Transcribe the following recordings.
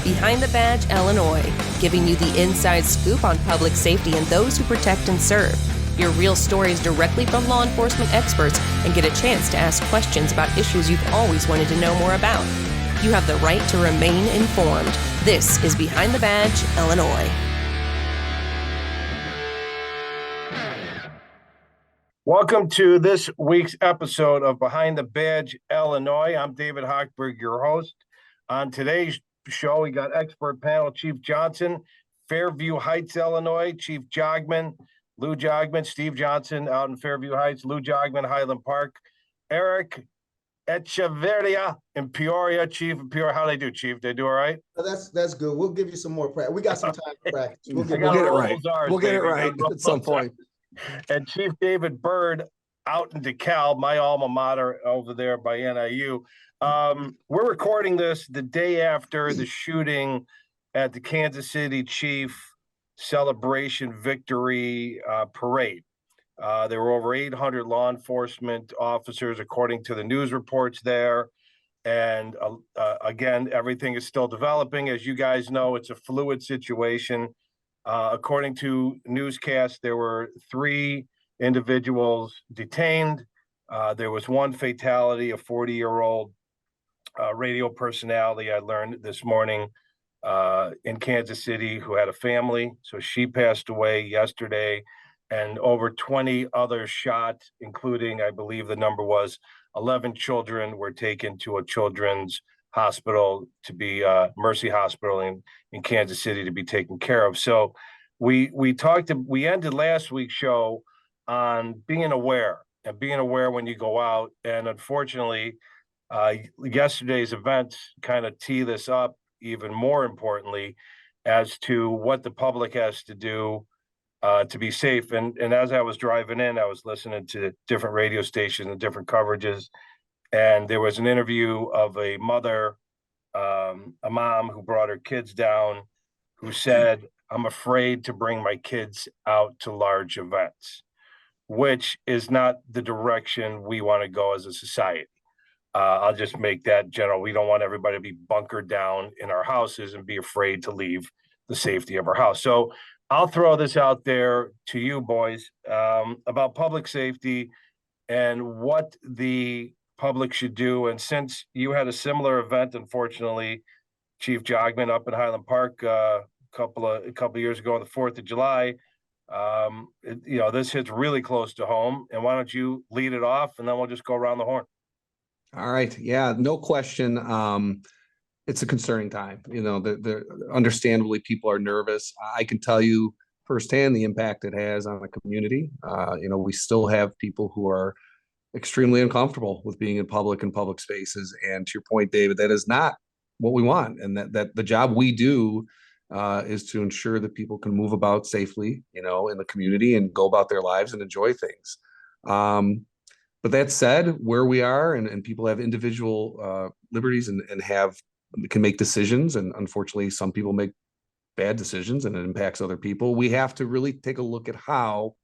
Behind the Badge, Illinois, giving you the inside scoop on public safety and those who protect and serve. Hear real stories directly from law enforcement experts and get a chance to ask questions about issues you've always wanted to know more about. You have the right to remain informed. This is Behind the Badge, Illinois. Welcome to this week's episode of Behind the Badge, Illinois. I'm David Hochberg, your host. On today's show, we got expert panel Chief Johnson, Fairview Heights, Illinois, Chief Jogmen, Lou Jogmen, Steve Johnson out in Fairview Heights, Lou Jogmen, Highland Park, Eric Echevarria in Peoria, Chief in Peoria. How they do, Chief? They do all right? That's good. We'll give you some more practice. We got some time to practice. We'll get it right. We'll get it right at some point. And Chief David Byrd out in Dekalb, my alma mater over there by NIU. We're recording this the day after the shooting at the Kansas City Chief Celebration Victory Parade. There were over 800 law enforcement officers, according to the news reports there. And again, everything is still developing. As you guys know, it's a fluid situation. According to newscasts, there were 3 individuals detained. There was 1 fatality, a 40-year-old radio personality I learned this morning in Kansas City who had a family. So she passed away yesterday, and over 20 others shot, including, I believe the number was 11 children were taken to a children's hospital to be Mercy Hospital in Kansas City to be taken care of. So we ended last week's show on being aware when you go out. And unfortunately, yesterday's events kind of tee this up even more importantly as to what the public has to do to be safe. And as I was driving in, I was listening to different radio stations and different coverages. And there was an interview of a mother, a mom who brought her kids down, who said, "I'm afraid to bring my kids out to large events," which is not the direction we want to go as a society. I'll just make that general. We don't want everybody to be bunkered down in our houses and be afraid to leave the safety of our house. So I'll throw this out there to you boys about public safety and what the public should do. And since you had a similar event, unfortunately, Chief Jogmen up in Highland Park a couple of years ago on the 4th of July, this hits really close to home. And why don't you lead it off, and then we'll just go around the horn. All right. Yeah, no question. It's a concerning time. Understandably, people are nervous. I can tell you firsthand the impact it has on the community. We still have people who are extremely uncomfortable with being in public and public spaces. And to your point, David, that is not what we want. And that the job we do is to ensure that people can move about safely, in the community and go about their lives and enjoy things. But that said, where we are and people have individual liberties and can make decisions. And unfortunately, some people make bad decisions and it impacts other people. We have to really take a look at how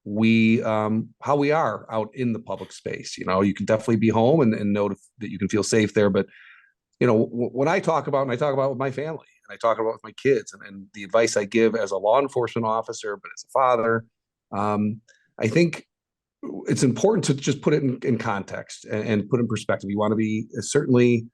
we are out in the public space. You can definitely be home and know that you can feel safe there. But, when I talk about with my family and I talk about with my kids and the advice I give as a law enforcement officer, but as a father, I think it's important to just put it in context and put in perspective. You want to be certainly,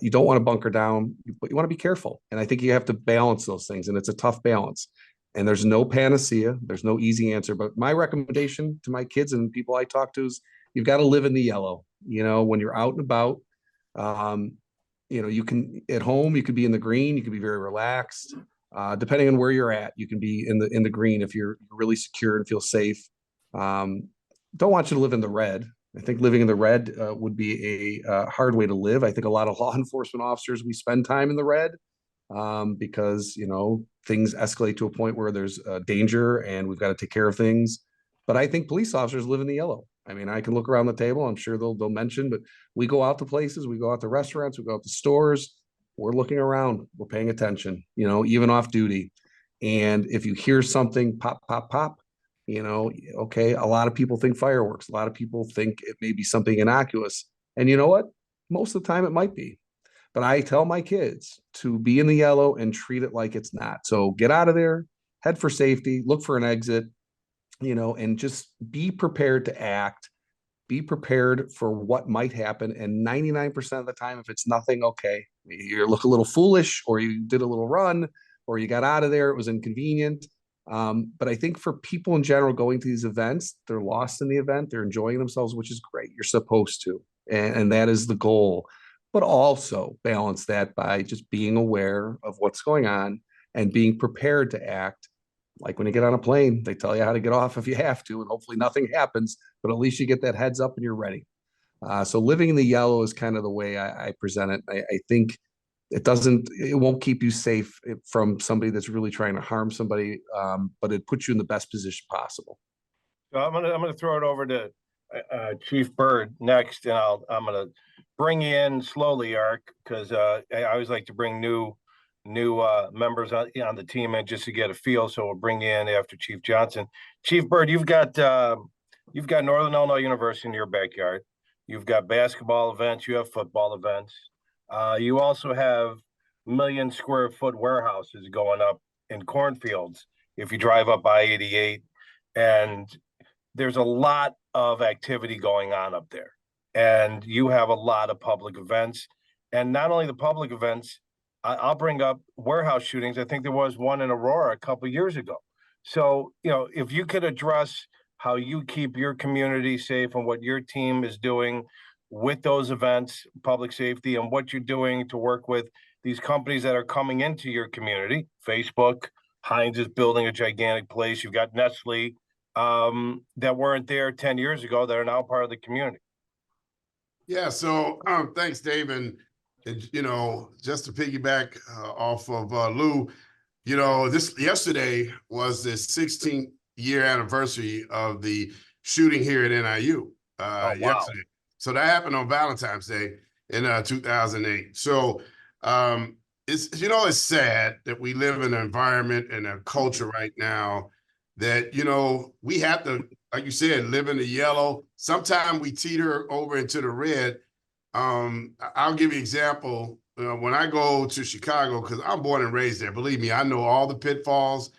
you don't want to bunker down, but you want to be careful. And I think you have to balance those things. And it's a tough balance. And there's no panacea. There's no easy answer. But my recommendation to my kids and people I talk to is you've got to live in the yellow. When you're out and about, you can at home, you could be in the green. You can be very relaxed. Depending on where you're at, you can be in the green if you're really secure and feel safe. Don't want you to live in the red. I think living in the red would be a hard way to live. I think a lot of law enforcement officers, we spend time in the red because, things escalate to a point where there's danger and we've got to take care of things. But I think police officers live in the yellow. I mean, I can look around the table. I'm sure they'll mention, but we go out to places, we go out to restaurants, we go out to stores. We're looking around, we're paying attention, even off duty. And if you hear something pop, pop, pop, okay, a lot of people think fireworks. A lot of people think it may be something innocuous. And you know what? Most of the time it might be. But I tell my kids to be in the yellow and treat it like it's not. So get out of there, head for safety, look for an exit, and just be prepared to act, be prepared for what might happen. And 99% of the time, if it's nothing, okay, you look a little foolish, or you did a little run, or you got out of there, it was inconvenient. But I think for people in general going to these events, they're lost in the event, they're enjoying themselves, which is great. You're supposed to, and that is the goal. But also balance that by just being aware of what's going on and being prepared to act. Like when you get on a plane, they tell you how to get off if you have to, and hopefully nothing happens, but at least you get that heads up and you're ready. So living in the yellow is kind of the way I present it. I think it won't keep you safe from somebody that's really trying to harm somebody, but it puts you in the best position possible. So I'm gonna throw it over to Chief Byrd next, and I'm gonna bring you in slowly, Ark, because I always like to bring new members on the team and just to get a feel. So we'll bring you in after Chief Johnson. Chief Byrd, you've got Northern Illinois University in your backyard. You've got basketball events. You have football events. You also have million-square-foot warehouses going up in cornfields if you drive up I-88, and there's a lot of activity going on up there. And you have a lot of public events, and not only the public events. I'll bring up warehouse shootings. I think there was one in Aurora a couple of years ago. So, if you could address how you keep your community safe and what your team is doing with those events, public safety, and what you're doing to work with these companies that are coming into your community. Facebook, Heinz is building a gigantic place. You've got Nestle that weren't there 10 years ago that are now part of the community. Yeah, so thanks, Dave. And just to piggyback off of Lou, this yesterday was the 16th year anniversary of the shooting here at NIU. Yesterday. So that happened on Valentine's Day in 2008. So it's sad that we live in an environment and a culture right now that we have to, like you said, live in the yellow. Sometimes we teeter over into the red. I'll give you an example. When I go to Chicago, because I'm born and raised there, believe me, I know all the pitfalls.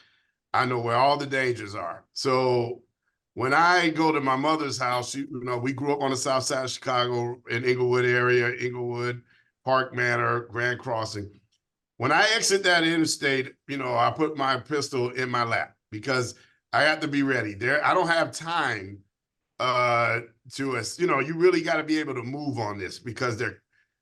I know where all the dangers are. So when I go to my mother's house, we grew up on the south side of Chicago in Inglewood area, Inglewood, Park Manor, Grand Crossing. When I exit that interstate, I put my pistol in my lap because I have to be ready. I don't have time you really got to be able to move on this because there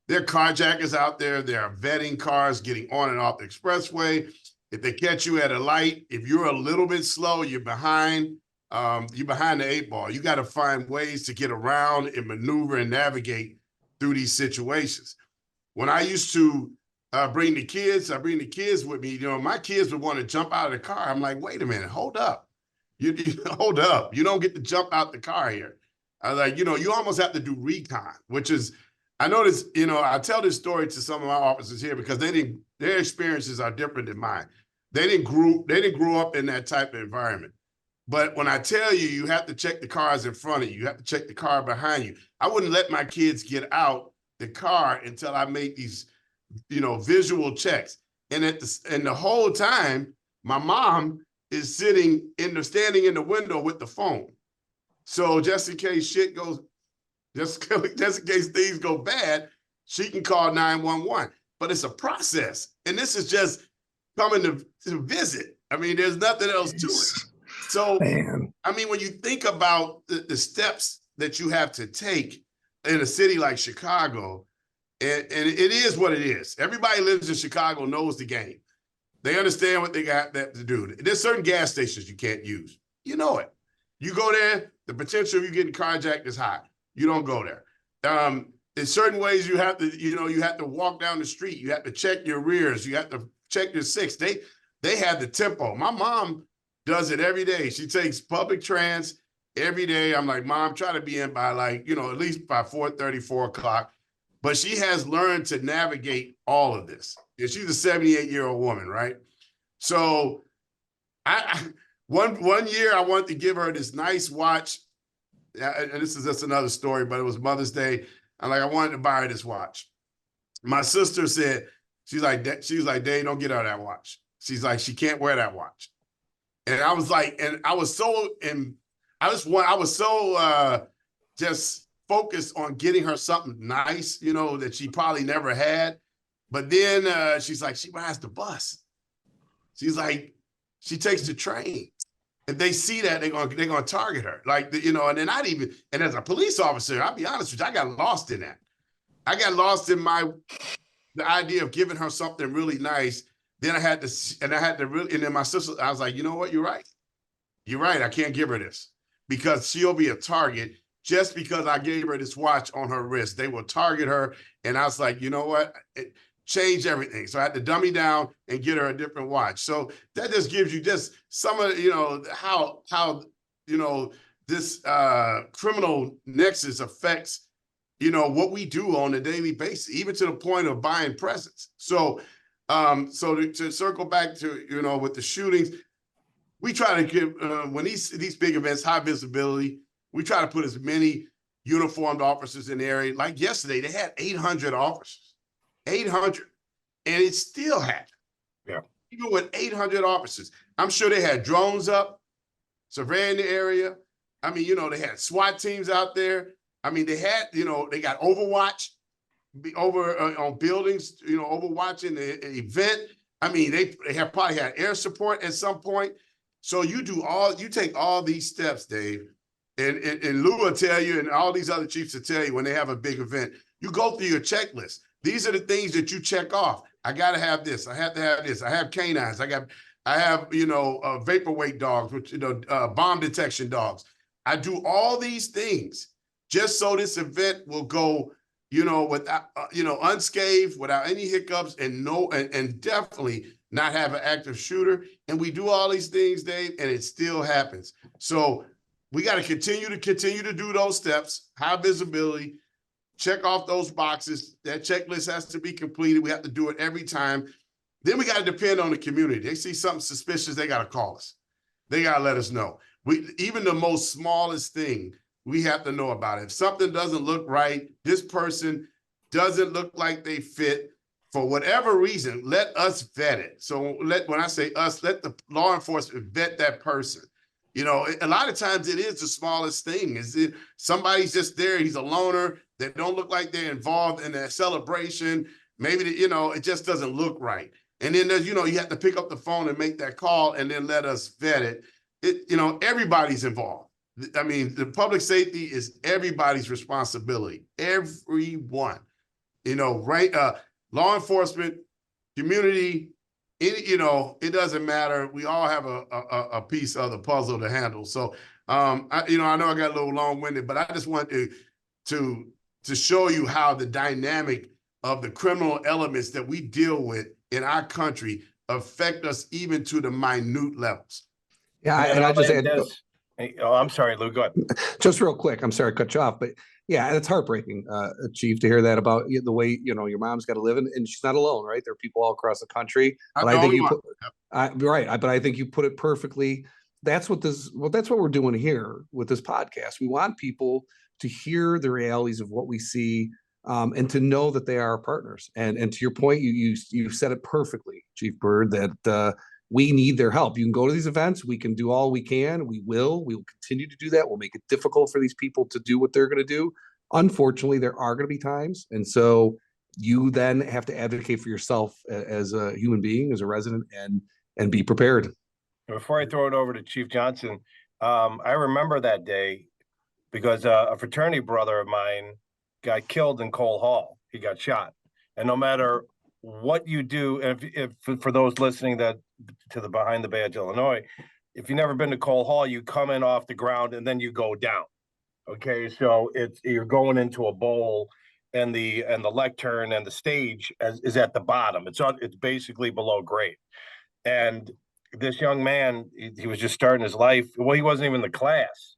are carjackers out there. There are vetting cars getting on and off the expressway. If they catch you at a light, if you're a little bit slow, you're behind the eight ball. You got to find ways to get around and maneuver and navigate through these situations. When I used to bring the kids with me, my kids would want to jump out of the car. I'm like, wait a minute, hold up. You hold up. You don't get to jump out the car here. I was like, you almost have to do recon, which is, I noticed, I tell this story to some of my officers here because their experiences are different than mine. They didn't grow up in that type of environment. But when I tell you, you have to check the cars in front of you. You have to check the car behind you. I wouldn't let my kids get out the car until I made these, visual checks. And the whole time, my mom is standing in the window with the phone. So just in case shit goes, just in case things go bad, she can call 911. But it's a process. And this is just coming to visit. I mean, there's nothing else to it. So, man. I mean, when you think about the steps that you have to take in a city like Chicago, and it is what it is. Everybody lives in Chicago knows the game. They understand what they got to do. There's certain gas stations you can't use. You know it. You go there, the potential of you getting carjacked is high. You don't go there. In certain ways, you have to walk down the street. You have to check your rears. You have to check your six. They have the tempo. My mom does it every day. She takes public trans every day. I'm like, Mom, try to be in by at least by 4:30, 4 o'clock. But she has learned to navigate all of this. And she's a 78-year-old woman, right? So one year I wanted to give her this nice watch. And this is just another story, but it was Mother's Day. I wanted to buy her this watch. My sister said, she's like, Dave, don't get her that watch. She's like, she can't wear that watch. And I was like, and I was so, just focused on getting her something nice, you know, that she probably never had. But then she's like, she rides the bus. She's like, she takes the train. If they see that, they're gonna target her. Like, you know, and then and as a police officer, I'll be honest with you, I got lost in that. I got lost in the idea of giving her something really nice. Then I had to really, and then my sister, I was like, you know what, you're right. You're right, I can't give her this because she'll be a target just because I gave her this watch on her wrist. They will target her. And I was like, you know what? Change everything. So I had to dummy down and get her a different watch. So that just gives you just some of, you know, how, you know, this criminal nexus affects, you know, what we do on a daily basis, even to the point of buying presents. So, to circle back to, you know, with the shootings, we try to give, when these big events, high visibility, we try to put as many uniformed officers in the area. Like yesterday, they had 800 officers. 800, and it still happened. Yeah. Even with 800 officers, I'm sure they had drones up, surveying the area. I mean, you know, they had SWAT teams out there. I mean, they had, you know, they got Overwatch over on buildings, you know, overwatching the event. I mean, they have probably had air support at some point. So you take all these steps, Dave, and Lou will tell you, and all these other chiefs will tell you when they have a big event, you go through your checklist. These are the things that you check off. I got to have this. I have to have this. I have canines. I have, you know, vaporweight dogs, which, you know, bomb detection dogs. I do all these things just so this event will go, you know, without, you know, unscathed, without any hiccups, and definitely not have an active shooter. And we do all these things, Dave, and it still happens. So we got to continue to do those steps, high visibility, check off those boxes. That checklist has to be completed. We have to do it every time. Then we got to depend on the community. They see something suspicious, they got to call us. They got to let us know. Even the most smallest thing, we have to know about it. If something doesn't look right, this person doesn't look like they fit, for whatever reason, let us vet it. So when I say us, let the law enforcement vet that person. You know, a lot of times it is the smallest thing. Somebody's just there, he's a loner, they don't look like they're involved in that celebration. Maybe, you know, it just doesn't look right. And then there's, you know, you have to pick up the phone and make that call and then let us vet it. You know, everybody's involved. I mean, the public safety is everybody's responsibility. Everyone, you know, right? Law enforcement, community, you know, it doesn't matter. We all have a piece of the puzzle to handle. So, you know, I know I got a little long-winded, but I just want to show you how the dynamic of the criminal elements that we deal with in our country affect us even to the minute levels. Yeah, and I just add, oh, I'm sorry, Lou, go ahead. just real quick. I'm sorry to cut you off, but yeah, it's heartbreaking, Chief, to hear that about the way, you know, your mom's got to live, and she's not alone, right? There are people all across the country. But I think but I think you put it perfectly. That's what we're doing here with this podcast. We want people to hear the realities of what we see, and to know that they are our partners. And to your point, you said it perfectly, Chief Byrd, that we need their help. You can go to these events. We can do all we can. We will continue to do that. We'll make it difficult for these people to do what they're going to do. Unfortunately, there are going to be times. And so you then have to advocate for yourself as a human being, as a resident, and be prepared. Before I throw it over to Chief Johnson, I remember that day because a fraternity brother of mine got killed in Cole Hall. He got shot. And no matter what you do, if for those listening to the Behind the Badge Illinois, if you've never been to Cole Hall, you come in off the ground and then you go down. Okay, so you're going into a bowl, and the lectern and the stage is at the bottom. It's basically below grade. And this young man, he was just starting his life. Well, he wasn't even in the class.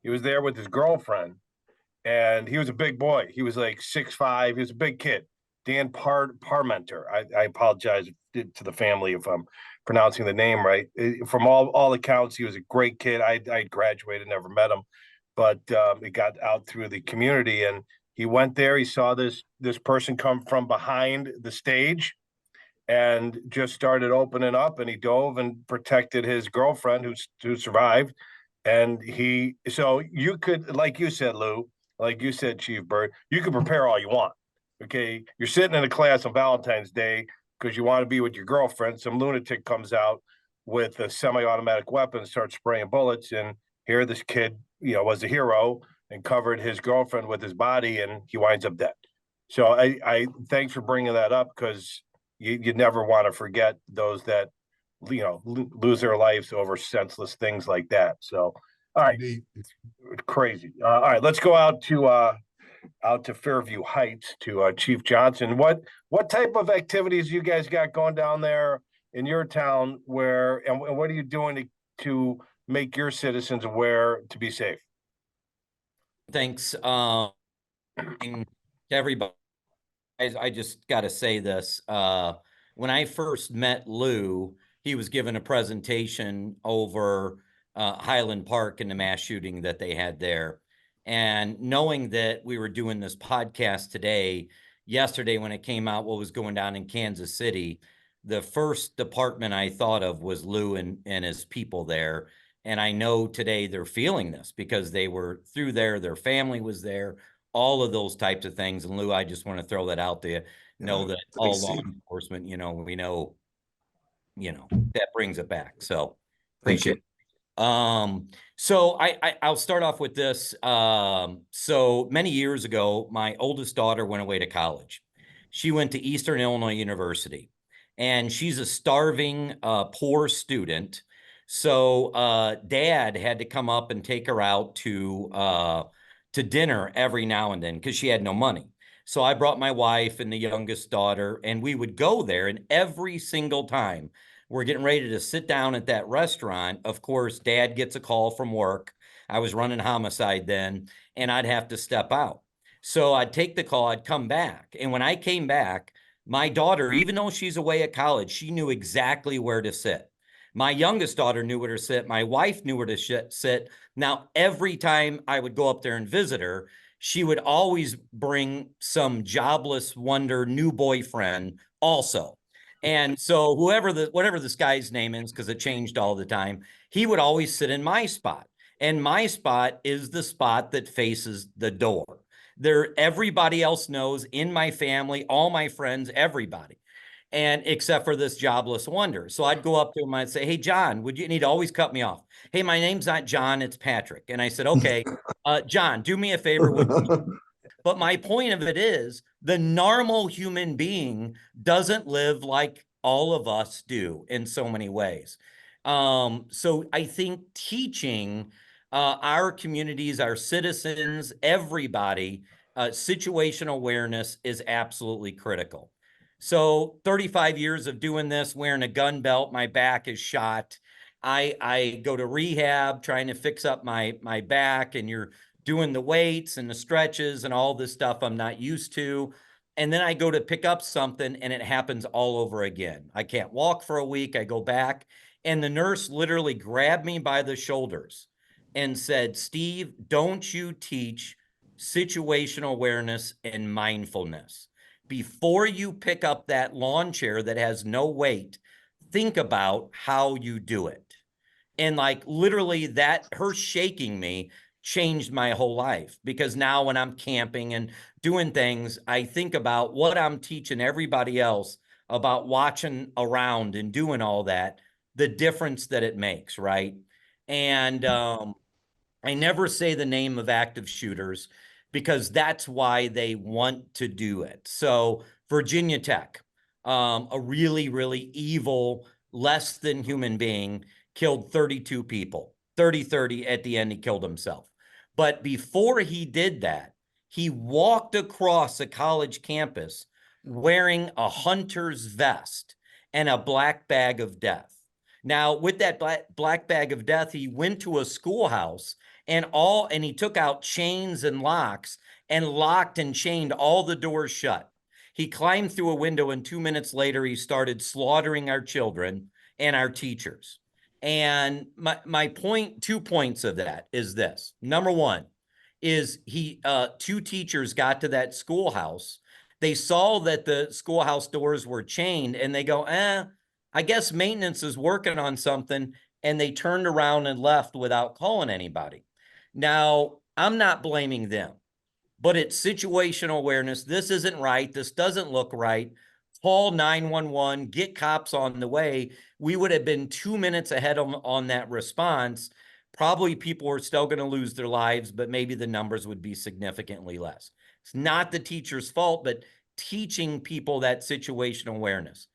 He was there with his girlfriend, and he was a big boy. He was like 6'5". He was a big kid. Dan Parmenter. I apologize to the family if I'm pronouncing the name right. From all accounts, he was a great kid. I graduated, never met him, but he got out through the community, and He went there. He saw this person come from behind the stage, and just started opening up. And he dove and protected his girlfriend, who survived. And so you could, like you said, Lou, like you said, Chief Byrd, you can prepare all you want. Okay, you're sitting in a class on Valentine's Day because you want to be with your girlfriend. Some lunatic comes out with a semi-automatic weapon, starts spraying bullets, and here this kid, was a hero and covered his girlfriend with his body, and he winds up dead. So I thanks for bringing that up, because you never want to forget those that lose their lives over senseless things like that. So, all right, crazy. All right, let's go out to Fairview Heights to Chief Johnson. What type of activities you guys got going down there in your town? And what are you doing to make your citizens aware to be safe? Thanks, to everybody. I just got to say this. When I first met Lou, he was given a presentation over Highland Park and the mass shooting that they had there. And knowing that we were doing this podcast yesterday when it came out what was going down in Kansas City, the first department I thought of was Lou and his people there. And I know today they're feeling this because they were through there, their family was there, all of those types of things. And Lou, I just want to throw that out there. Know that all law enforcement, we know, that brings it back. So appreciate it. So I'll start off with this. So many years ago, my oldest daughter went away to college. She went to Eastern Illinois University, and she's a starving, poor student. So Dad had to come up and take her out to dinner every now and then because she had no money. So I brought my wife and the youngest daughter, and we would go there, and every single time we're getting ready to sit down at that restaurant, of course, Dad gets a call from work. I was running homicide then, and I'd have to step out. So I'd take the call, I'd come back. And when I came back, my daughter, even though she's away at college, she knew exactly where to sit. My youngest daughter knew where to sit. My wife knew where to sit. Now, every time I would go up there and visit her, she would always bring some jobless wonder new boyfriend also. And so whatever this guy's name is, because it changed all the time, he would always sit in my spot. And my spot is the spot that faces the door. Everybody else knows in my family, all my friends, everybody. And except for this jobless wonder. So I'd go up to him, I'd say, "Hey, John, and he'd always cut me off. "Hey, my name's not John, it's Patrick." And I said, "Okay, John, do me a favor." But my point of it is the normal human being doesn't live like all of us do in so many ways. So I think teaching our communities, our citizens, everybody, situational awareness is absolutely critical. So 35 years of doing this, wearing a gun belt, my back is shot. I go to rehab trying to fix up my back, and you're doing the weights and the stretches and all this stuff I'm not used to. And then I go to pick up something and it happens all over again. I can't walk for a week. I go back, and the nurse literally grabbed me by the shoulders and said, "Steve, don't you teach situational awareness and mindfulness? Before you pick up that lawn chair that has no weight, think about how you do it." And like literally her shaking me changed my whole life, because now when I'm camping and doing things, I think about what I'm teaching everybody else about watching around and doing all that, the difference that it makes, right? And I never say the name of active shooters because that's why they want to do it. So Virginia Tech, a really, really evil, less than human being, killed 32 people. 30 at the end, he killed himself. But before he did that, he walked across a college campus wearing a hunter's vest and a black bag of death. Now, with that black bag of death, he went to a schoolhouse and he took out chains and locks and locked and chained all the doors shut. He climbed through a window, and 2 minutes later, he started slaughtering our children and our teachers. And my point, 2 points of that is this. Number one, is two teachers got to that schoolhouse. They saw that the schoolhouse doors were chained and they go, I guess maintenance is working on something. And they turned around and left without calling anybody. Now, I'm not blaming them, but it's situational awareness. This isn't right. This doesn't look right. Call 911, get cops on the way. We would have been 2 minutes ahead on that response. Probably people were still going to lose their lives, but maybe the numbers would be significantly less. It's not the teacher's fault, but teaching people that situational awareness.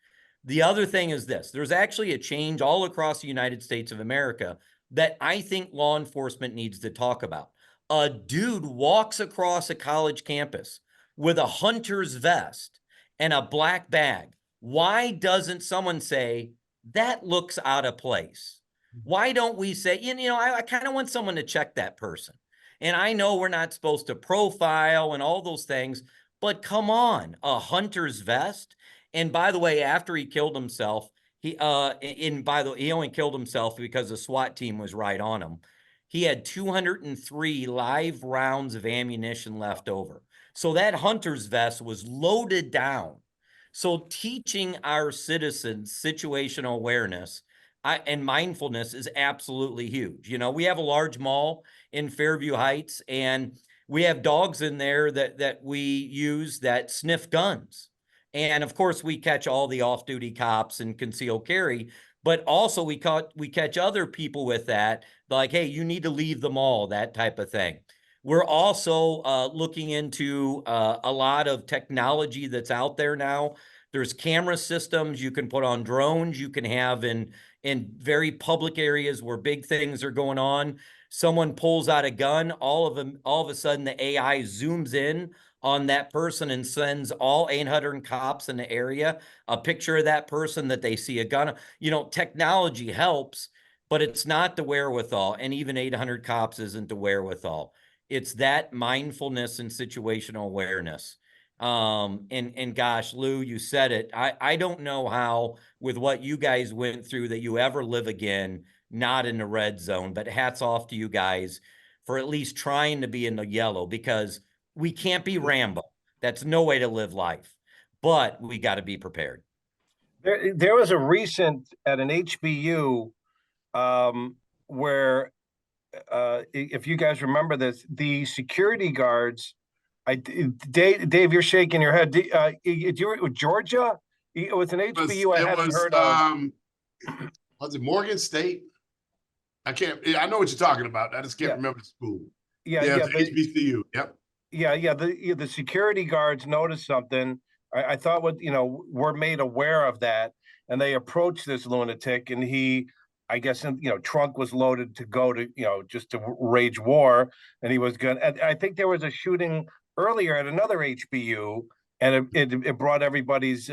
The other thing is this, there's actually a change all across the United States of America that I think law enforcement needs to talk about. A dude walks across a college campus with a hunter's vest and a black bag. Why doesn't someone say, that looks out of place? Why don't we say, I kind of want someone to check that person. And I know we're not supposed to profile and all those things, but come on, a hunter's vest. And by the way, after he killed himself, he only killed himself because the SWAT team was right on him. He had 203 live rounds of ammunition left over. So that hunter's vest was loaded down. So teaching our citizens situational awareness and mindfulness is absolutely huge. We have a large mall in Fairview Heights, and we have dogs in there that we use that sniff guns. And of course, we catch all the off-duty cops and concealed carry, but also we catch other people with that, like, hey, you need to leave the mall, that type of thing. We're also looking into a lot of technology that's out there now. There's camera systems you can put on drones, you can have in very public areas where big things are going on. Someone pulls out a gun, all of a sudden the AI zooms in on that person and sends all 800 cops in the area a picture of that person that they see a gun. Technology helps, but it's not the wherewithal. And even 800 cops isn't the wherewithal. It's that mindfulness and situational awareness. And gosh, Lou, you said it. I don't know how, with what you guys went through, that you ever live again, not in the red zone, but hats off to you guys for at least trying to be in the yellow, because we can't be Rambo. That's no way to live life, but we got to be prepared. There was a recent at an HBU where, if you guys remember this, the security guards, Dave, you're shaking your head. You were with Georgia? It was an HBU I hadn't heard of. Was it Morgan State? I know what you're talking about. I just can't remember the school. Yeah, HBCU. Yep. Yeah. The security guards noticed something. I thought we're made aware of that, and they approached this lunatic, and he, I guess, trunk was loaded to go to, just to wage war, and he was going. I think there was a shooting earlier at another HBU, and it brought everybody's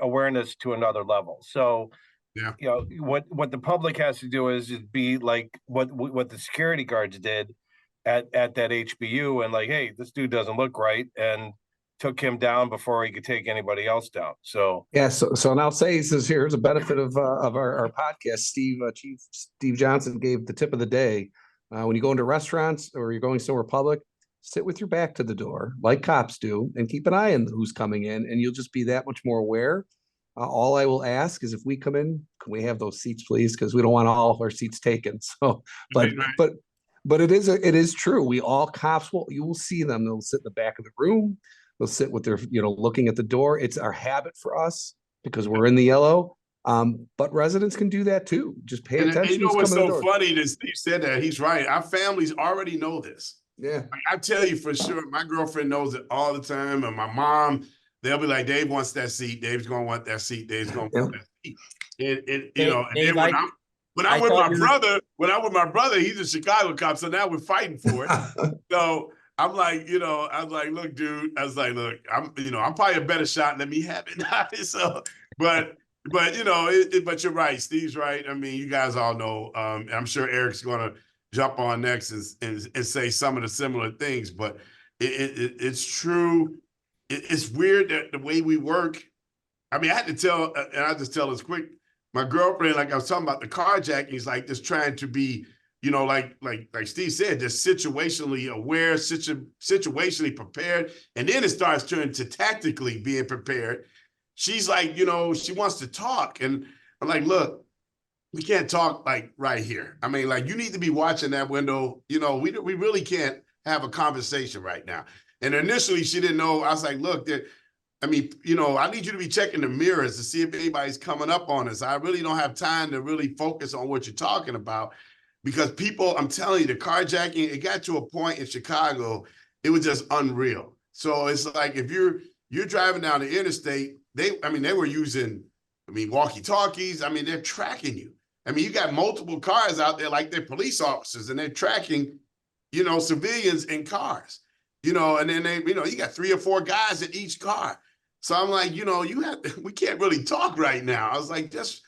awareness to another level. So, yeah, what the public has to do is be like what the security guards did at that HBU, and like, hey, this dude doesn't look right, and took him down before he could take anybody else down. So yeah, so and I'll say, he says, here's a benefit of our podcast. Chief Steve Johnson gave the tip of the day. When you go into restaurants or you're going somewhere public, sit with your back to the door, like cops do, and keep an eye on who's coming in, and you'll just be that much more aware. All I will ask is, if we come in, can we have those seats, please? Because we don't want all of our seats taken. So, but it is true. We all cops you will see them. They'll sit in the back of the room. They'll sit with their, looking at the door. It's our habit for us because we're in the yellow. But residents can do that too. Just pay attention. And what's so funny that Steve said that? He's right. Our families already know this. Yeah. I tell you for sure, my girlfriend knows it all the time. And my mom, they'll be like, Dave wants that seat. Dave's going to want that seat. Dave's going to want that seat. And then when I'm with my brother, he's a Chicago cop. So now we're fighting for it. So I'm like, look, dude, I'm probably a better shot. Let me have it. So, but you're right. Steve's right. I mean, you guys all know, I'm sure Eric's going to jump on next and say some of the similar things, but it's true. It's weird that the way we work. I mean, I had to tell, and I'll just tell this quick. My girlfriend, like I was talking about the carjacking, is like just trying to be you know, like Steve said, just situationally aware, situationally prepared. And then it starts turning to tactically being prepared. She's like, you know, she wants to talk. And I'm like, look, we can't talk like right here. I mean, like, you need to be watching that window. You know, we really can't have a conversation right now. And initially she didn't know. I was like, look, I mean, you know, I need you to be checking the mirrors to see if anybody's coming up on us. I really don't have time to really focus on what you're talking about, because people, I'm telling you, the carjacking, it got to a point in Chicago, it was just unreal. So it's like, if you're driving down the interstate, they were using, walkie-talkies. I mean, they're tracking you. I mean, you got multiple cars out there like they're police officers, and they're tracking, you know, civilians in cars, you know, and then you got 3 or 4 guys in each car. So I'm like, you know, we can't really talk right now. I was like, just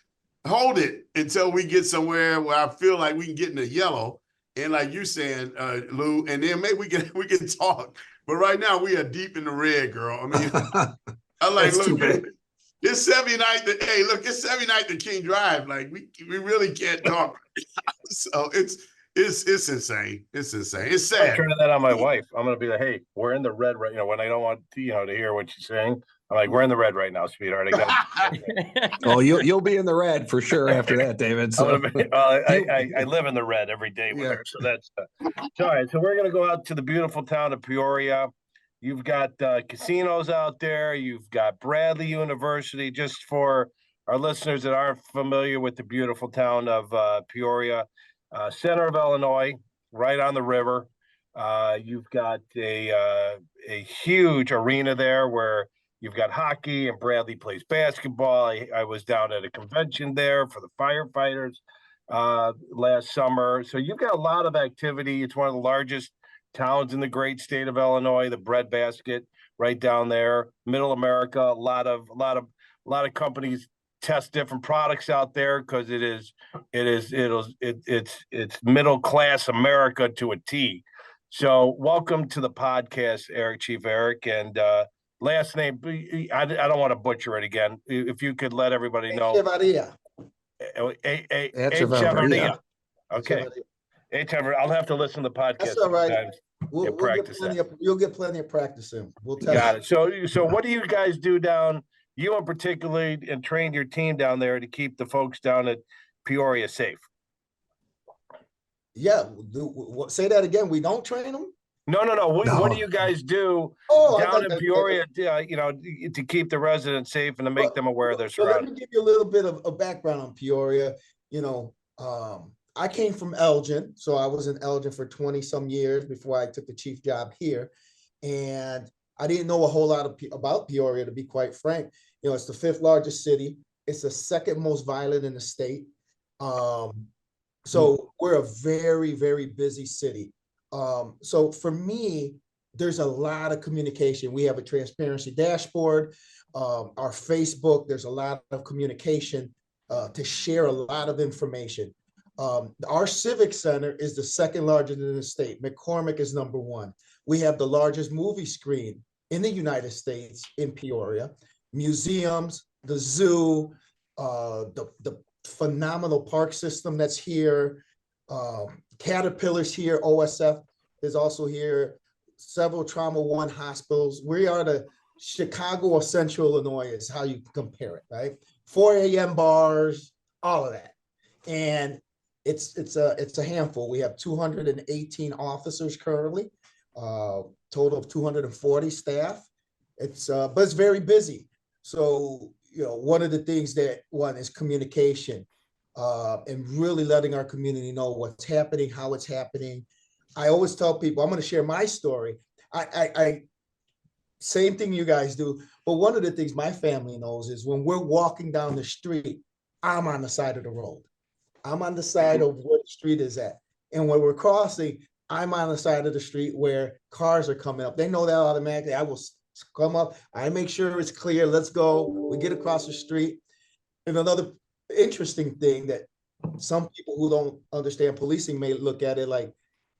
hold it until we get somewhere where I feel like we can get in the yellow. And like you're saying, Lou, and then maybe we can talk. But right now we are deep in the red, girl. I mean, I'm like, That's too look, bad. it's 79th. Hey, look, it's 79th and King Drive. Like, we really can't talk. So it's insane. It's insane. It's I'm sad. turning that on my wife. I'm gonna be like, hey, we're in the red right, you know, when I don't want to, you know, to hear what she's saying. I'm like, we're in the red right now, sweetheart. I got Oh, you'll be in the red for sure after that, David. So I live in the red every day with Yeah. her, so that's all right. So we're gonna go out to the beautiful town of Peoria. You've got casinos out there. You've got Bradley University. Just for our listeners that aren't familiar with the beautiful town of Peoria, center of Illinois, right on the river. You've got a huge arena there where you've got hockey, and Bradley plays basketball. I was down at a convention there for the firefighters last summer. So you've got a lot of activity. It's one of the largest towns in the great state of Illinois, the breadbasket right down there, middle America. A lot of companies test different products out there because it's middle class America to a T. So welcome to the podcast, Chief Eric, and last name, I don't want to butcher it again. If you could let everybody know. Echevarria. Echevarria. Okay. Echevarria. I'll have to listen to the podcast. That's all right. Sometimes. We'll get you'll get plenty of practice in. We'll tell Got it. So what do you guys do down, you in particular, and train your team down there to keep the folks down at Peoria safe? Yeah, say that again. We don't train them? No. What do you guys do down in Peoria, you know, to keep the residents safe and to make them aware of their surroundings? Let me give you a little bit of a background on Peoria. You know, I came from Elgin, so I was in Elgin for 20 some years before I took the chief job here. And I didn't know a whole lot about Peoria, to be quite frank. You know, it's the 5th largest city. It's the 2nd most violent in the state. So we're a very, very busy city. So for me, there's a lot of communication. We have a transparency dashboard, our Facebook, there's a lot of communication to share a lot of information. Our civic center is the 2nd largest in the state. McCormick is number 1. We have the largest movie screen in the United States in Peoria. Museums, the zoo, the phenomenal park system that's here. Caterpillar's here, OSF is also here. Several Trauma One hospitals. We are the Chicago of Central Illinois is how you compare it, right? 4 a.m. bars, all of that. And it's a handful. We have 218 officers currently, total of 240 staff. But it's very busy. So, you know, one of the things one is communication, and really letting our community know what's happening, how it's happening. I always tell people, I'm going to share my story. I same thing you guys do, but one of the things my family knows is when we're walking down the street, I'm on the side of the road. I'm on the side of where the street is at. And when we're crossing, I'm on the side of the street where cars are coming up. They know that automatically. I will come up. I make sure it's clear. Let's go. We get across the street. And another interesting thing that some people who don't understand policing may look at it like,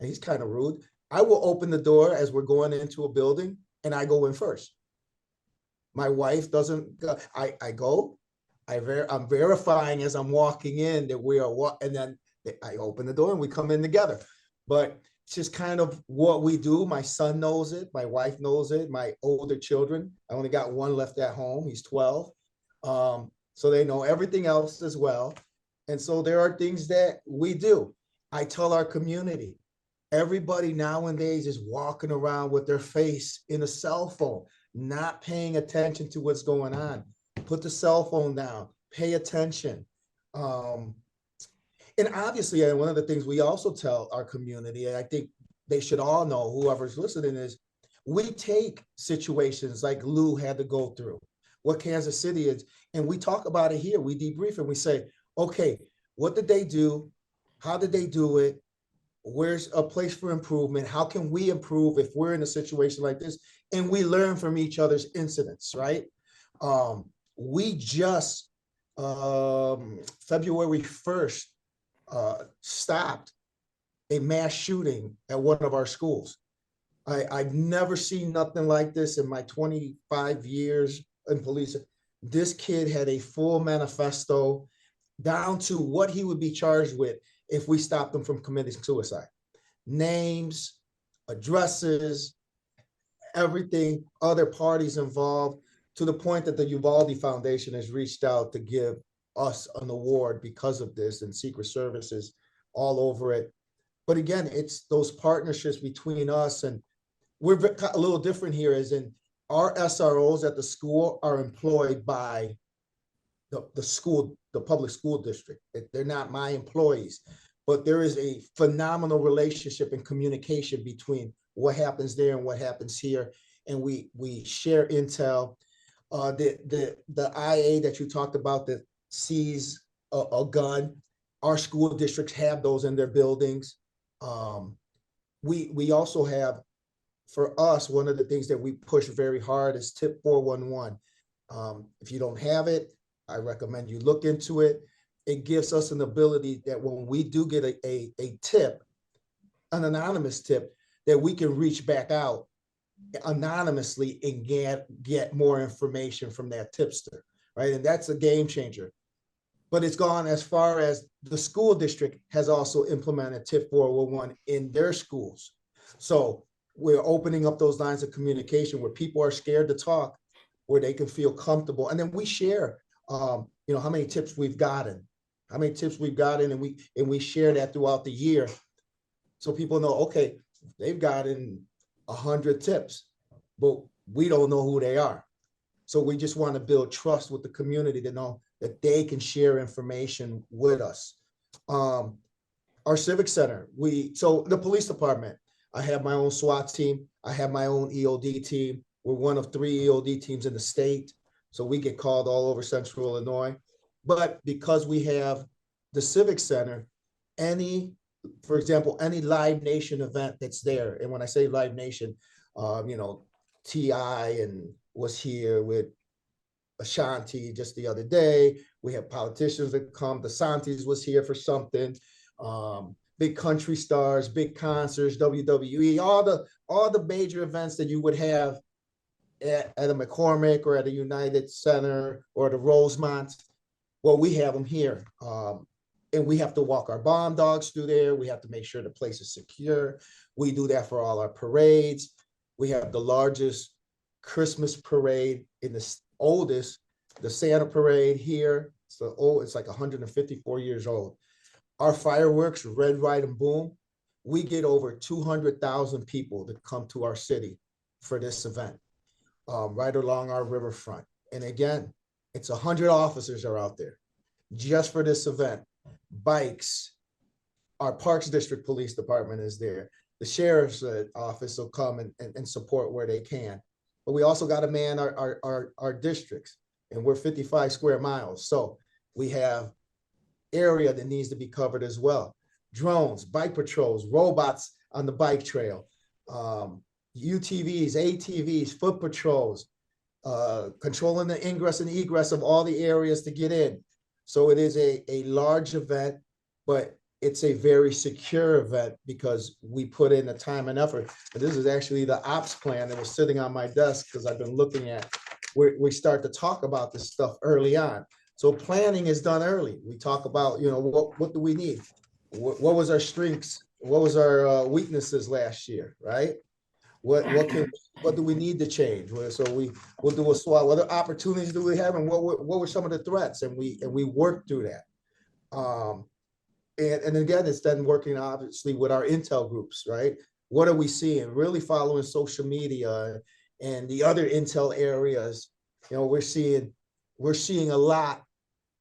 he's kind of rude. I will open the door as we're going into a building and I go in first. My wife doesn't go. I go. I'm verifying as I'm walking in that we are and then I open the door and we come in together. But it's just kind of what we do. My son knows it. My wife knows it. My older children, I only got one left at home. He's 12. So they know everything else as well. And so there are things that we do. I tell our community, everybody nowadays is walking around with their face in a cell phone, not paying attention to what's going on. Put the cell phone down, pay attention. And obviously, and one of the things we also tell our community, and I think they should all know, whoever's listening, is we take situations like Lou had to go through, what Kansas City is, and we talk about it here. We debrief and we say, okay, what did they do? How did they do it? Where's a place for improvement? How can we improve if we're in a situation like this? And we learn from each other's incidents, right? We just, February 1st, stopped a mass shooting at one of our schools. I've never seen nothing like this in my 25 years in police. This kid had a full manifesto down to what he would be charged with if we stopped him from committing suicide. Names, addresses, everything, other parties involved, to the point that the Uvalde Foundation has reached out to give us an award because of this, and Secret Services all over it. But again, it's those partnerships between us, and we're a little different here, as in our SROs at the school are employed by the school, the public school district. They're not my employees, but there is a phenomenal relationship and communication between what happens there and what happens here. And we share intel. The IA that you talked about that sees a gun, our school districts have those in their buildings. We also have, for us, one of the things that we push very hard is tip 411. If you don't have it, I recommend you look into it. It gives us an ability that when we do get a tip, an anonymous tip, that we can reach back out anonymously and get more information from that tipster, right? And that's a game changer. But it's gone as far as the school district has also implemented tip 411 in their schools. So we're opening up those lines of communication where people are scared to talk, where they can feel comfortable. And then we share, how many tips we've gotten, and we share that throughout the year. So people know, okay, they've gotten 100 tips, but we don't know who they are. So we just want to build trust with the community to know that they can share information with us. Our civic center, so the police department, I have my own SWAT team. I have my own EOD team. We're one of 3 EOD teams in the state. So we get called all over Central Illinois. But because we have the civic center, for example, any Live Nation event that's there. And when I say Live Nation, T.I. and was here with Ashanti just the other day. We have politicians that come. The Santis was here for something. Big country stars, big concerts, WWE, all the major events that you would have at a McCormick or at a United Center or the Rosemont. Well, we have them here. And we have to walk our bomb dogs through there. We have to make sure the place is secure. We do that for all our parades. We have the largest Christmas parade in the oldest, the Santa parade here. It's like 154 years old. Our fireworks, Red, White, and Boom, we get over 200,000 people that come to our city for this event, right along our riverfront. And again, it's 100 officers are out there just for this event. Bikes, our Parks District Police Department is there. The Sheriff's Office will come and support where they can. But we also got to man our districts, and we're 55 square miles. So we have area that needs to be covered as well. Drones, bike patrols, robots on the bike trail, UTVs, ATVs, foot patrols, controlling the ingress and egress of all the areas to get in. So it is a large event, but it's a very secure event because we put in the time and effort. And this is actually the ops plan that was sitting on my desk because I've been looking at where we start to talk about this stuff early on. So planning is done early. We talk about, what do we need? what was our strengths? What was our weaknesses last year, right? What do we need to change? So we'll do a SWOT. What opportunities do we have, and what were some of the threats? And we work through that. And again, it's then working obviously with our intel groups, right? What are we seeing? Really following social media and the other intel areas. You know, we're seeing a lot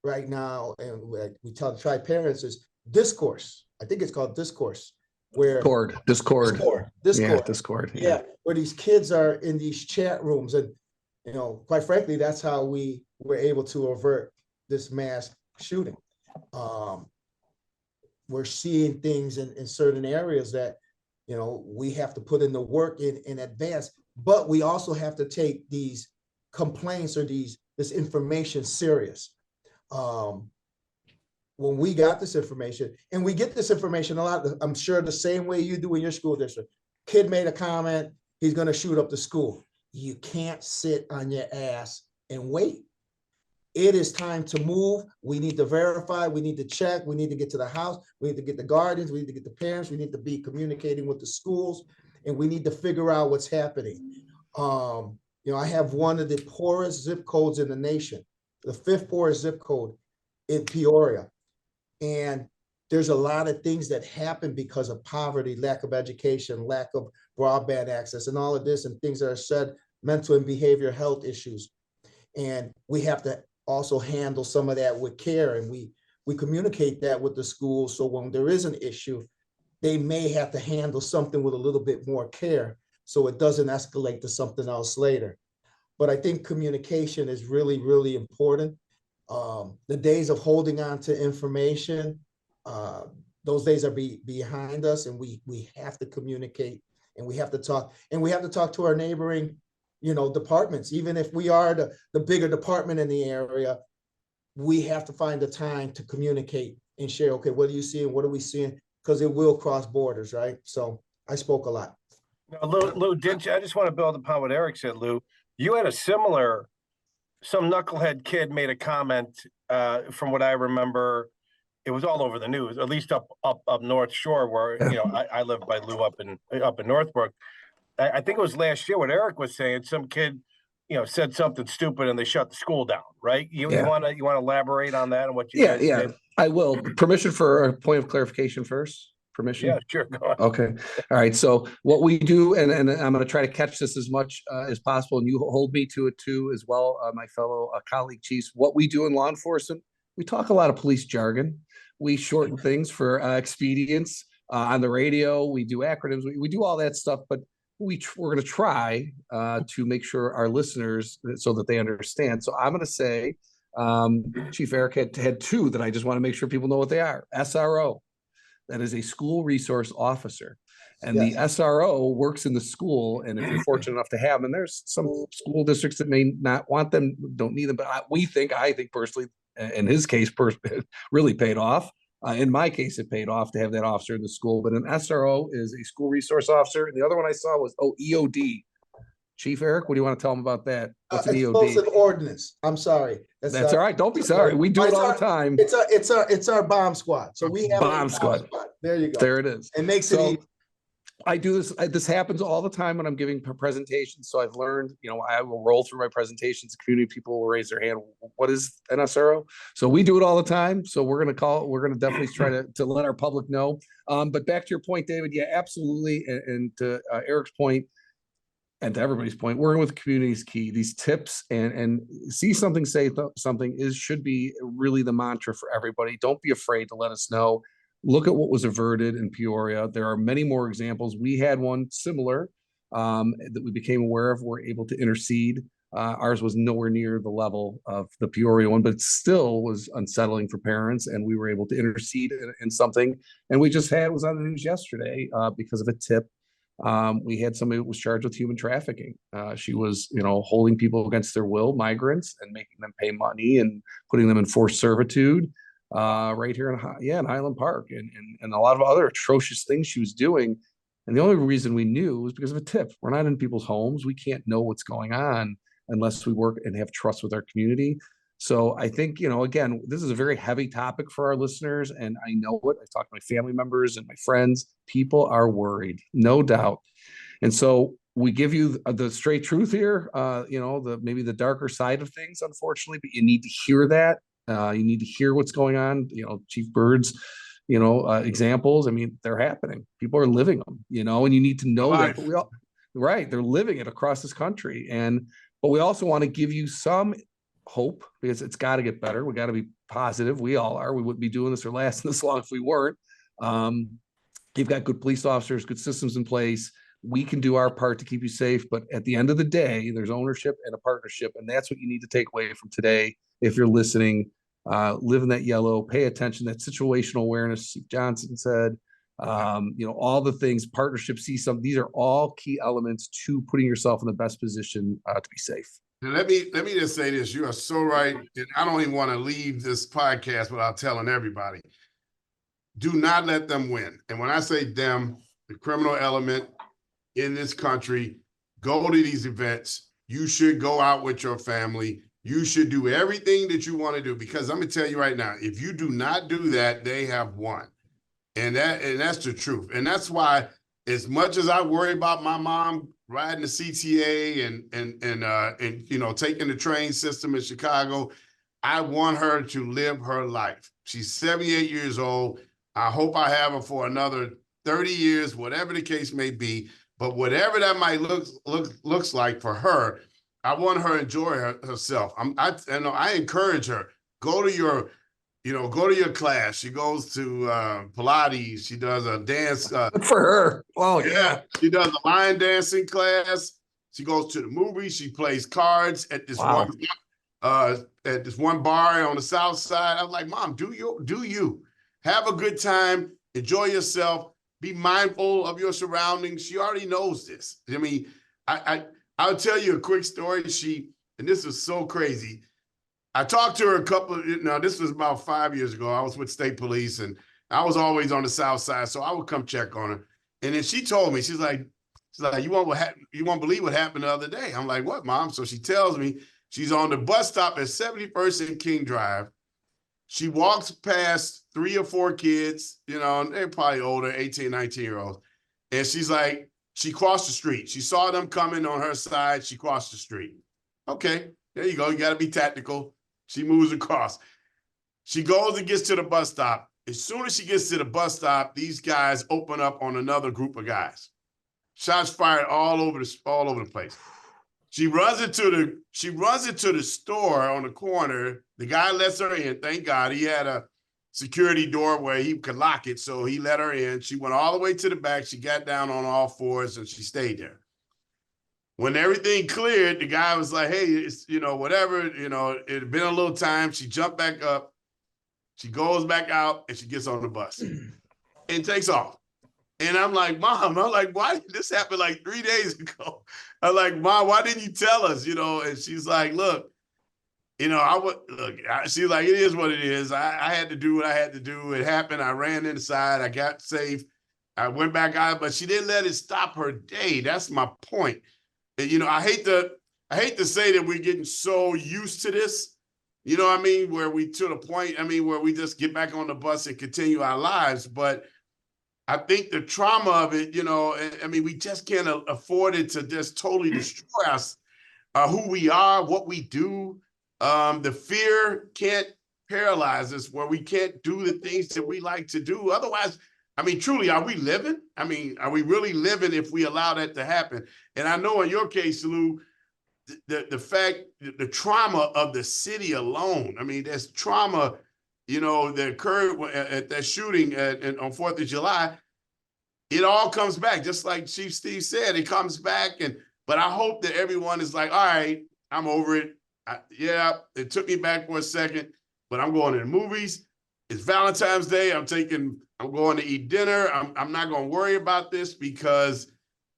right now, and we try parents is discourse. I think it's called discourse, where Discord. Yeah, Discord. Yeah, where these kids are in these chat rooms, and you know, quite frankly, that's how we were able to avert this mass shooting. We're seeing things in certain areas that, you know, we have to put in the work in advance, but we also have to take these complaints or this information serious. When we got this information, and we get this information a lot, I'm sure the same way you do in your school district. Kid made a comment, he's going to shoot up the school. You can't sit on your ass and wait. It is time to move. We need to verify. We need to check. We need to get to the house. We need to get the guardians. We need to get the parents. We need to be communicating with the schools, and we need to figure out what's happening. You know, I have one of the poorest zip codes in the nation, the 5th poorest zip code in Peoria. And there's a lot of things that happen because of poverty, lack of education, lack of broadband access, and all of this, and things that are said, mental and behavioral health issues. And we have to also handle some of that with care, and we communicate that with the schools. So when there is an issue, they may have to handle something with a little bit more care, so it doesn't escalate to something else later. But I think communication is really, really important. The days of holding on to information, those days are behind us, and we have to communicate, and we have to talk, and we have to talk to our neighboring, you know, departments. Even if we are the bigger department in the area, we have to find the time to communicate and share, okay, what are you seeing? What are we seeing? Because it will cross borders, right? So I spoke a lot. Now, Lou, didn't you? I just want to build upon what Eric said, Lou. You had some knucklehead kid made a comment, from what I remember. It was all over the news, at least up North Shore, where, you know, I live by Lou up in Northbrook. I think it was last year what Eric was saying. Some kid, you know, said something stupid and they shut the school down, right? You want to elaborate on that and what you guys did? I will. Permission for a point of clarification first? Permission? Yeah, sure. Go on. Okay. All right. So what we do, and I'm going to try to catch this as much as possible, and you hold me to it too as well, my fellow colleague chiefs. What we do in law enforcement, we talk a lot of police jargon. We shorten things for expedience on the radio. We do acronyms. We do all that stuff, but we're going to try to make sure our listeners, so that they understand. So I'm going to say, Chief Eric had two that I just want to make sure people know what they are. SRO, that is a school resource officer. And yes, the SRO works in the school. And if you're fortunate enough to have them, and there's some school districts that may not want them, don't need them, but I think personally, in his case, really paid off. In my case, it paid off to have that officer in the school. But an SRO is a school resource officer. And the other one I saw was, EOD. Chief Eric, what do you want to tell them about that? What's an EOD? Explosive ordnance. I'm sorry. That's all right. Don't be sorry. We do it all the time. It's our bomb squad. So we have bomb squad. There you go. There it is. It makes it easy. I do this. This happens all the time when I'm giving presentations. So I've learned, you know, I will roll through my presentations. Community people will raise their hand. What is an SRO? So we do it all the time. So we're going to definitely try to let our public know. But back to your point, David. Yeah, absolutely. And to Eric's point, and to everybody's point, working with the community is key. These tips and see something, say something should be really the mantra for everybody. Don't be afraid to let us know. Look at what was averted in Peoria. There are many more examples. We had one similar that we became aware of. We're able to intercede. Ours was nowhere near the level of the Peoria one, but it still was unsettling for parents. And we were able to intercede in something. And we just had, it was on the news yesterday because of a tip. We had somebody who was charged with human trafficking. She was, you know, holding people against their will, migrants, and making them pay money and putting them in forced servitude. Right here in Highland Park, and a lot of other atrocious things she was doing. And the only reason we knew was because of a tip. We're not in people's homes. We can't know what's going on unless we work and have trust with our community. So I think, again, this is a very heavy topic for our listeners, and I know it. I talk to my family members and my friends. People are worried, no doubt. And so we give you the straight truth here, maybe the darker side of things, unfortunately, but you need to hear that. You need to hear what's going on. Chief Byrd's, examples. I mean, they're happening. People are living them, and you need to know that. But right, they're living it across this country. But we also want to give you some hope, because it's got to get better. We got to be positive. We all are. We wouldn't be doing this or lasting this long if we weren't. You've got good police officers, good systems in place. We can do our part to keep you safe, but at the end of the day, there's ownership and a partnership, and that's what you need to take away from today. If you're listening, live in that yellow, pay attention, that situational awareness, Steve Johnson said, all the things, partnership, see some, these are all key elements to putting yourself in the best position to be safe. And let me just say this. You are so right. And I don't even want to leave this podcast without telling everybody, do not let them win. And when I say them, the criminal element in this country, go to these events. You should go out with your family. You should do everything that you want to do, because I'm going to tell you right now, if you do not do that, they have won. And that's the truth. And that's why, as much as I worry about my mom riding the CTA and taking the train system in Chicago, I want her to live her life. She's 78 years old. I hope I have her for another 30 years, whatever the case may be. But whatever that might looks like for her, I want her to enjoy herself. I encourage her, go to your class. She goes to Pilates. She does a dance. Good for her. Oh yeah. She does a line dancing class. She goes to the movies. She plays cards at this one bar on the South Side. I was like, Mom, do you have a good time? Enjoy yourself. Be mindful of your surroundings. She already knows this. I mean, I'll tell you a quick story. And this is so crazy. I talked to her this was about 5 years ago. I was with state police, and I was always on the South Side, so I would come check on her. And then she told me, she's like, you won't believe what happened the other day. I'm like, what, Mom? So she tells me she's on the bus stop at 71st and King Drive. She walks past 3 or 4 kids, and they're probably older, 18, 19-year-olds. And she's like, she crossed the street. She saw them coming on her side. She crossed the street. Okay, there you go. You got to be tactical. She moves across. She goes and gets to the bus stop. As soon as she gets to the bus stop, these guys open up on another group of guys. Shots fired all over the place. She runs into the store on the corner. The guy lets her in. Thank God. He had a security door where he could lock it, so he let her in. She went all the way to the back. She got down on all fours, and she stayed there. When everything cleared, the guy was like, hey, it's, whatever, it had been a little time. She jumped back up. She goes back out, and she gets on the bus and takes off. And I'm like, Mom, why did this happen like 3 days ago? I'm like, Mom, why didn't you tell us, And she's like, look, she's like, it is what it is. I had to do what I had to do. It happened. I ran inside. I got safe. I went back out, but she didn't let it stop her day. That's my point. And, I hate to say that we're getting so used to this, where we to the point, where we just get back on the bus and continue our lives. But I think the trauma of it, we just can't afford it to just totally destroy us, who we are, what we do. The fear can't paralyze us where we can't do the things that we like to do. Otherwise, truly, are we living? Are we really living if we allow that to happen? And I know in your case, Lou, the trauma of the city alone, there's trauma, that occurred at that shooting on 4th of July. It all comes back, just like Chief Steve said, it comes back. But I hope that everyone is like, all right, I'm over it. It took me back for a second, but I'm going to the movies. It's Valentine's Day. I'm going to eat dinner. I'm not going to worry about this because,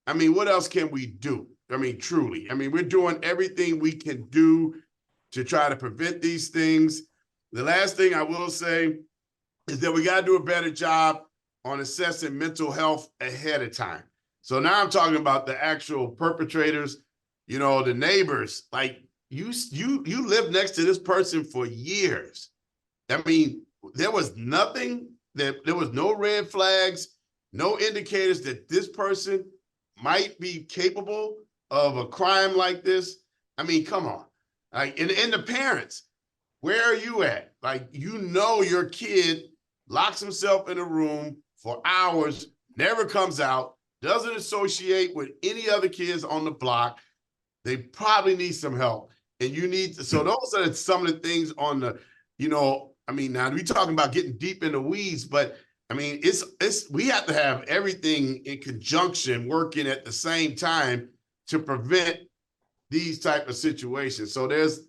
what else can we do? Truly. We're doing everything we can do to try to prevent these things. The last thing I will say is that we got to do a better job on assessing mental health ahead of time. So now I'm talking about the actual perpetrators, the neighbors. Like, you lived next to this person for years. I mean, there was nothing there was no red flags, no indicators that this person might be capable of a crime like this. I mean, come on. Like, and the parents, where are you at? Like, your kid locks himself in a room for hours, never comes out, doesn't associate with any other kids on the block. They probably need some help. And you need to, so those are some of the things on the, I mean, now we talking about getting deep in the weeds, but I mean, we have to have everything in conjunction working at the same time to prevent these type of situations. So there's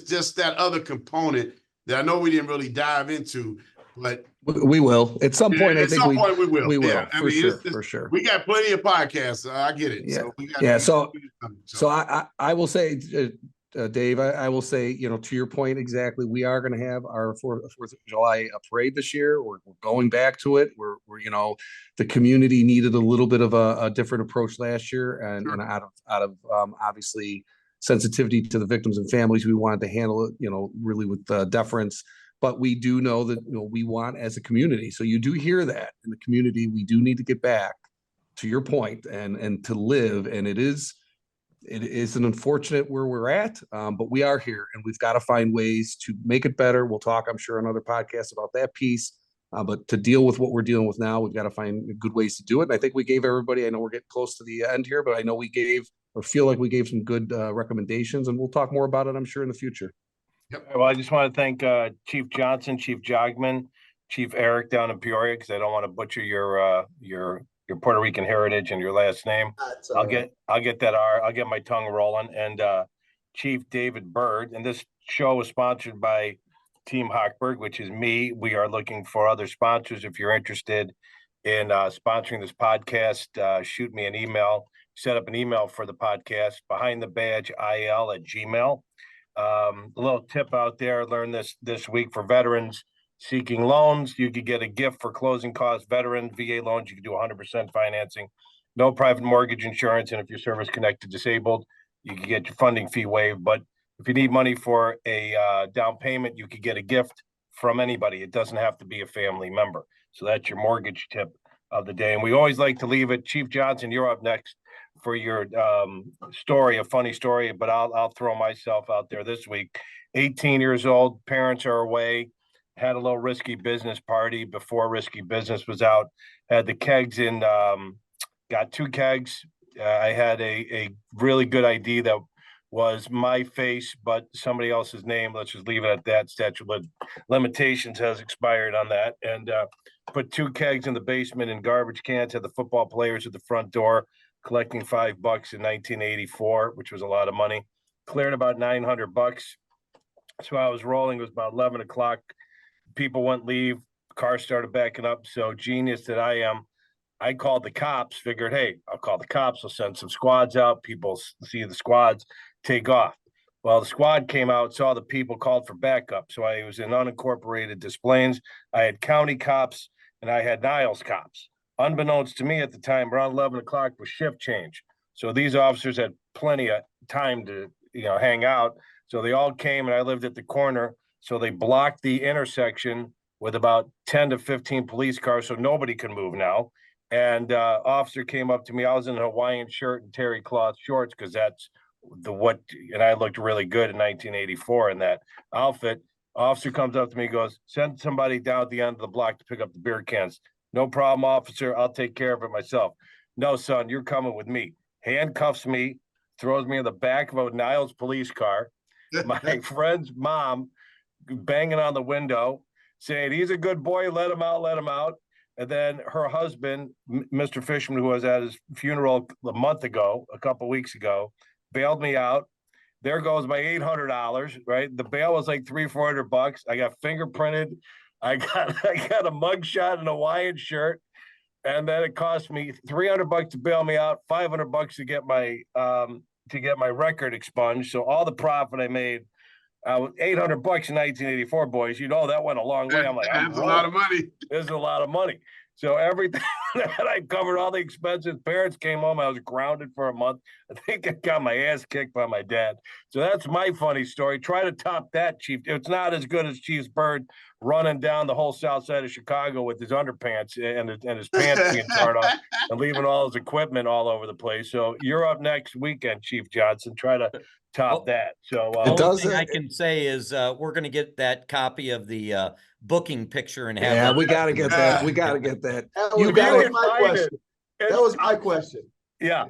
just that other component that I know we didn't really dive into, but we will at some point. At some point we will. We will, yeah, for sure, for sure. We got plenty of podcasts. I get it. Yeah, so we got, yeah. So I will say, Dave, I will say, to your point exactly. We are going to have our 4th of July parade this year. We're going back to it. We're the community needed a little bit of a different approach last year, and, Sure. and out of obviously sensitivity to the victims and families, we wanted to handle it, really with deference. But we do know that we want as a community. So you do hear that in the community. We do need to get back to your point and to live. And it is an unfortunate where we're at, but we are here and we've got to find ways to make it better. We'll talk, I'm sure, on other podcasts about that piece. But to deal with what we're dealing with now, we've got to find good ways to do it. And I think we gave everybody, I know we're getting close to the end here, but I know we gave or feel like we gave some good recommendations, and we'll talk more about it, I'm sure, in the future. Yep. Well, I just want to thank Chief Johnson, Chief Jogmen, Chief Eric down in Peoria, because I don't want to butcher your Puerto Rican heritage and your last name. I'll get that. I'll get my tongue rolling. And Chief David Byrd. And this show is sponsored by Team Hochberg, which is me. We are looking for other sponsors. If you're interested in sponsoring this podcast, shoot me an email. Set up an email for the podcast, behindthebadgeil@gmail.com. A little tip out there, learned this week for veterans seeking loans. You could get a gift for closing costs. Veteran VA loans, you can do 100% financing, no private mortgage insurance. And if you're service connected disabled, you can get your funding fee waived. But if you need money for a down payment, you could get a gift from anybody. It doesn't have to be a family member. So that's your mortgage tip of the day. And we always like to leave it. Chief Johnson, you're up next for your story, a funny story, but I'll throw myself out there this week. 18 years old, parents are away, had a little risky business party before risky business was out, had the kegs in, got 2 kegs. I had a really good ID that was my face, but somebody else's name. Let's just leave it at that. Statute of limitations has expired on that. And put 2 kegs in the basement in garbage cans, had the football players at the front door, collecting $5 in 1984, which was a lot of money. Cleared about $900. So I was rolling. It was about 11 o'clock. People wouldn't leave. Car started backing up. So genius that I am, I called the cops. Figured, hey, I'll call the cops. I'll send some squads out. People see the squads take off. Well, the squad came out, saw the people, called for backup. So I was in unincorporated Des Plaines. I had county cops and I had Niles cops. Unbeknownst to me at the time, around 11 o'clock was shift change. So these officers had plenty of time to, hang out. So they all came, and I lived at the corner. So they blocked the intersection with about 10 to 15 police cars. So nobody can move now. And officer came up to me. I was in a Hawaiian shirt and terry cloth shorts, because that's and I looked really good in 1984 in that outfit. Officer comes up to me, goes, send somebody down at the end of the block to pick up the beer cans. No problem, officer. I'll take care of it myself. No, son, you're coming with me. Handcuffs me, throws me in the back of a Niles police car. My friend's mom banging on the window, saying, he's a good boy, let him out, let him out. And then her husband, Mr. Fishman, who was at his funeral a couple weeks ago, bailed me out. There goes my $800, right? The bail was like $300-400. I got fingerprinted. I got a mugshot and a Hawaiian shirt, and then it cost me $300 to bail me out, $500 to get my record expunged. So all the profit I made, $800 in 1984, boys. That went a long way. I'm like, that's a lot of money. This is a lot of money. So everything that I covered, all the expenses. Parents came home. I was grounded for a month. I think I got my ass kicked by my dad. So that's my funny story. Try to top that, Chief. It's not as good as Chief's Byrd running down the whole south side of Chicago with his underpants and his pants being torn off and leaving all his equipment all over the place. So you're up next weekend, Chief Johnson. Try to top that. So the only does thing I it- can say is we're going to get that copy of the booking picture and have Yeah, that. we got to get that. We got to get that. You if you got can my find question. it, That was my question. yeah.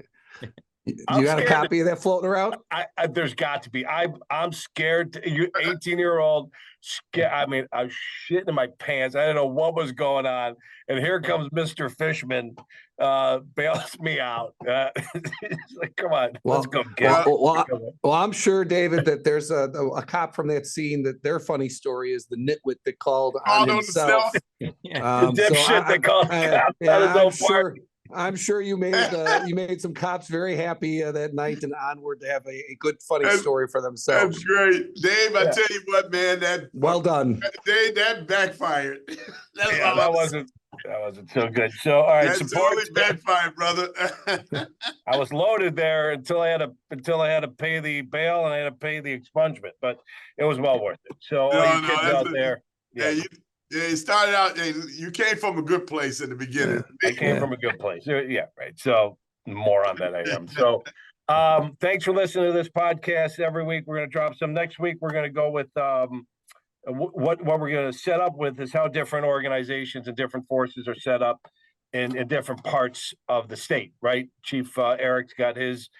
You got a copy of that floating around? I there's got to be. I'm scared. You 18-year-old scared. I mean, I was shitting in my pants. I didn't know what was going on. And here comes Mr. Fishman, bails me out. He's like, come on, let's go get it. Well, I'm sure, David, that there's a cop from that scene that their funny story is the nitwit that called on himself. The dipshit they call I'm sure you made some cops very happy that night and onward to have a good funny story for themselves. That's great, Dave. I tell you what, man, well done. That backfired. That wasn't so good. So all right, that's totally backfired, brother. I was loaded there until I had to pay the bail and I had to pay the expungement, but it was well worth it. So all you kids out there, you started out. You came from a good place in the beginning. I came from a good place. Yeah, right. So moron that I am. So thanks for listening to this podcast. Every week we're going to drop some. Next week we're going to go with what we're going to set up with is how different organizations and different forces are set up in different parts of the state. Right, Chief Eric's got his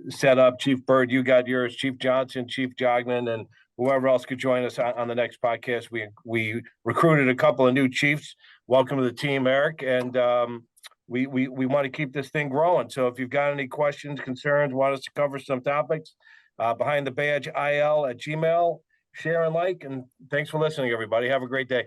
set up. Chief Byrd, you got yours. Chief Johnson, Chief Jogmen, and whoever else could join us on the next podcast. We recruited a couple of new chiefs. Welcome to the team, Eric. And we want to keep this thing growing. So if you've got any questions, concerns, want us to cover some topics, behind the badge IL at Gmail, share and like. And thanks for listening, everybody. Have a great day.